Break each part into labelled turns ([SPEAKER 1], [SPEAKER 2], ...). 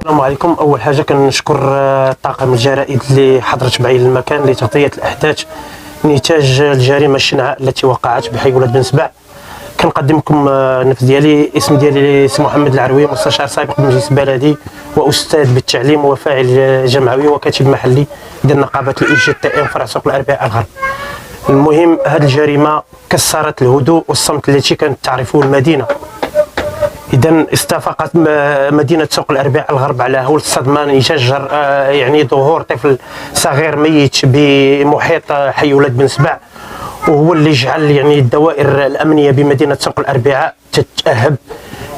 [SPEAKER 1] السلام عليكم. اول حاجه كنشكر طاقم الجرائد اللي حضرت معي للمكان لتغطيه الاحداث نتاج الجريمه الشنعاء التي وقعت بحي ولاد بن سبع. كنقدمكم النفس ديالي. اسم ديالي سي محمد العروي، مستشار سابق بالمجلس البلدي واستاذ بالتعليم وفاعل جمعوي وكاتب محلي ديال نقابه الإنجيل TM فرع سوق الاربعاء الغرب. المهم، هذه الجريمه كسرت الهدوء والصمت التي كانت تعرفه المدينه. إذا استفاقت مدينة سوق الأربعاء الغرب على هول الصدمة نتاج يعني ظهور طفل صغير ميت بمحيط حي ولاد بن سبع، وهو اللي جعل يعني الدوائر الأمنية بمدينة سوق الأربعاء تتأهب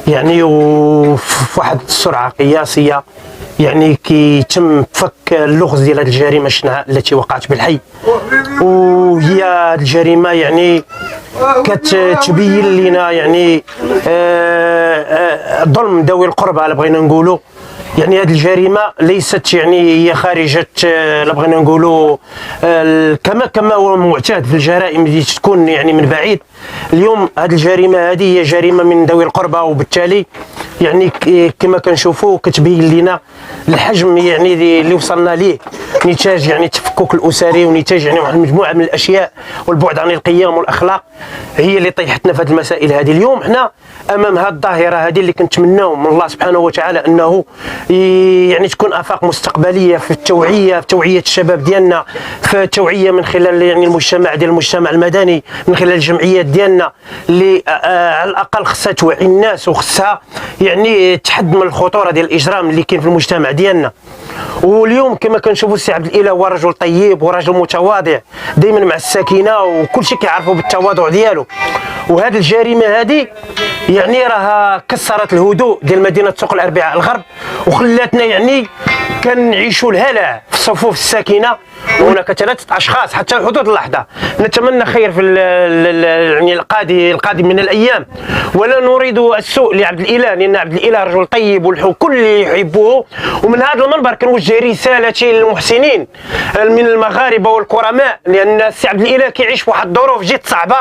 [SPEAKER 1] يعني وفي واحد السرعة قياسية، يعني كيتم فك اللغز ديال هذه الجريمة الشنعاء التي وقعت بالحي. وهي الجريمة يعني كتبين لنا يعني ظلم ذوي القربى، لا بغينا نقولوا. يعني هذه الجريمه ليست يعني هي خارجه لا بغينا نقولوا كما هو معتاد في الجرائم اللي تكون يعني من بعيد. اليوم هذه الجريمه هذه هي جريمه من ذوي القربى، وبالتالي يعني كما كنشوفوا كتبين لنا الحجم يعني اللي وصلنا ليه نتاج يعني التفكك الاسري، ونتاج يعني واحد المجموعه من الاشياء والبعد عن القيم والاخلاق هي اللي طيحتنا في هذه المسائل هذه. اليوم حنا امام هذه الظاهره هذه اللي كنتمناو من الله سبحانه وتعالى انه يعني تكون افاق مستقبليه في التوعيه، في توعيه الشباب ديالنا، في التوعيه من خلال يعني المجتمع المدني، من خلال الجمعيات ديالنا اللي على الاقل خصها توعي الناس وخصها يعني تحد من الخطوره ديال الاجرام اللي كاين في المجتمع ديالنا. واليوم كما كنشوفوا السي عبد الاله هو رجل طيب ورجل متواضع دائما مع السكينه وكل شيء كيعرفوا بالتواضع ديالو. وهذه الجريمه هذه يعني راها كسرت الهدوء ديال مدينه سوق الاربعاء الغرب، وخلاتنا يعني كنعيشوا الهلع في صفوف الساكنه. وهناك 3 اشخاص حتى حدود اللحظه نتمنى خير في يعني القادم من الايام، ولا نريد السوء لعبد الاله، لان عبد الاله رجل طيب والكل يحبه. ومن هذا المنبر كنوجه رسالتي للمحسنين من المغاربه والكرماء، لان السي عبد الاله كيعيش في واحد الظروف جد صعبه،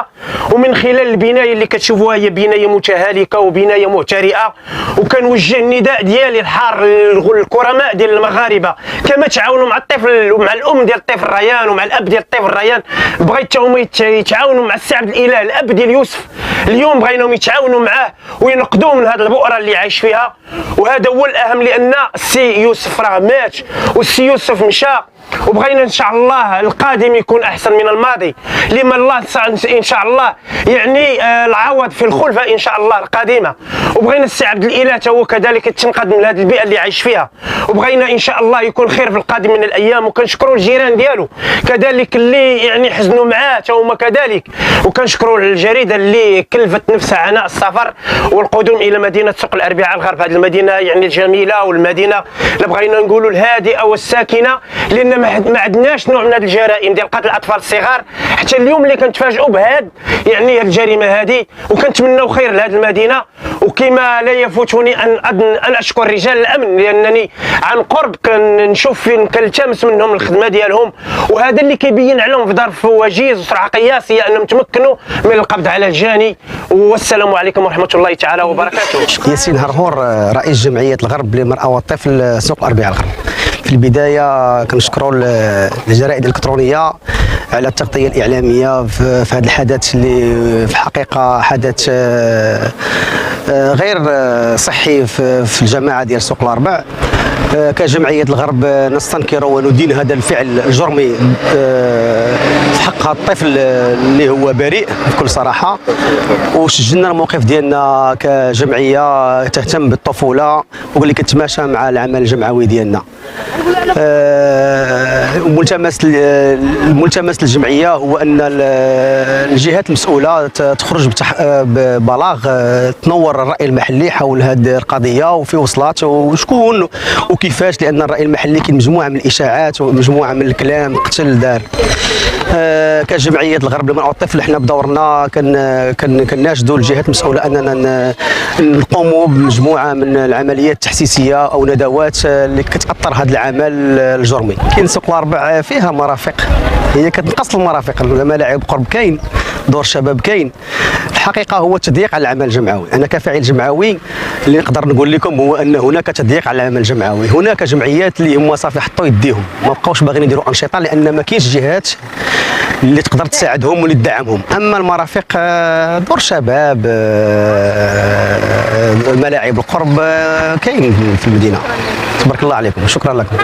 [SPEAKER 1] ومن خلال البنايه اللي كتشوفوها هي بنايه متهالكه وبنايه مهترئه. وكنوجه النداء ديالي الحار للكرماء ديال المغاربه، كما تعاونوا مع الطفل ومع الام ديال الطفل ريان ومع الاب ديال الطفل ريان، بغيت حتى يتعاونوا مع السي عبد الاله الاب ديال يوسف. اليوم بغيناهم يتعاونوا معاه وينقذوه من هذه البؤره اللي عايش فيها، وهذا هو الاهم، لان السي يوسف راه مات والسي يوسف مشى، وبغينا ان شاء الله القادم يكون احسن من الماضي، لما الله ان شاء الله يعني العوض في الخلفه ان شاء الله القادمه. وبغينا السي عبد الاله هو كذلك تنقذ من هذه البيئه اللي عايش فيها، وبغينا ان شاء الله يكون خير في القادم من الايام. وكنشكروا الجيران ديالو كذلك اللي يعني حزنوا معاه حتى هما كذلك، وكنشكروا الجريده اللي كلفت نفسها عناء السفر والقدوم الى مدينه سوق الاربعاء الغرب، هذه المدينه يعني الجميله والمدينه اللي بغينا نقولوا الهادئه والساكنه، لان ما عندناش نوع من هذه الجرائم ديال قتل الاطفال الصغار حتى اليوم اللي كنتفاجئوا بهذه يعني هذه الجريمه هذه. وكنتمنوا خير لهذه المدينه. وكما لا يفوتني ان اشكر رجال الامن، لانني عن قرب كنشوف كنلتمس منهم الخدمه ديالهم، وهذا اللي كيبين عليهم في ظرف وجيز وسرعه قياسيه انهم تمكنوا من القبض على الجاني. والسلام عليكم ورحمه الله تعالى وبركاته.
[SPEAKER 2] ياسين هرهور، رئيس جمعيه الغرب للمراه والطفل سوق الاربعاء الغرب. في البدايه كنشكروا الجرائد الالكترونيه على التغطيه الاعلاميه في هذا الحدث اللي في الحقيقه حدث غير صحي في الجماعه ديال سوق الاربع. كجمعيه الغرب نستنكر وندين هذا الفعل الجرمي في حق الطفل اللي هو بريء بكل صراحه، وسجلنا الموقف ديالنا كجمعيه تهتم بالطفوله واللي كتماشى مع العمل الجمعوي ديالنا. الملتمس للجمعيه هو ان الجهات المسؤوله تخرج ببلاغ تنور الراي المحلي حول هذه القضيه وفي وصلات وشكون وكيفاش؟ لان الراي المحلي كاين مجموعه من الاشاعات ومجموعه من الكلام قتل دار. كجمعيه الغرب للمراه والطفل احنا بدورنا كناشدوا الجهات المسؤوله اننا نقوموا بمجموعه من العمليات التحسيسيه او ندوات اللي كتاثر هذا العمل الجرمي. كاين سوق الاربع فيها مرافق، هي كتنقص المرافق، ملاعب قرب كاين، دور شباب كاين. الحقيقه هو التضييق على العمل الجمعوي. انا كفاعل جمعوي اللي نقدر نقول لكم هو ان هناك تضييق على العمل الجمعوي. هناك جمعيات اللي هما صافي حطوا يديهم، ما بقاوش باغيين يديروا انشطه لان ما كاينش جهات اللي تقدر تساعدهم واللي تدعمهم. اما المرافق دور شباب، ملاعب القرب كاين في المدينه. تبارك الله عليكم، شكرا لكم.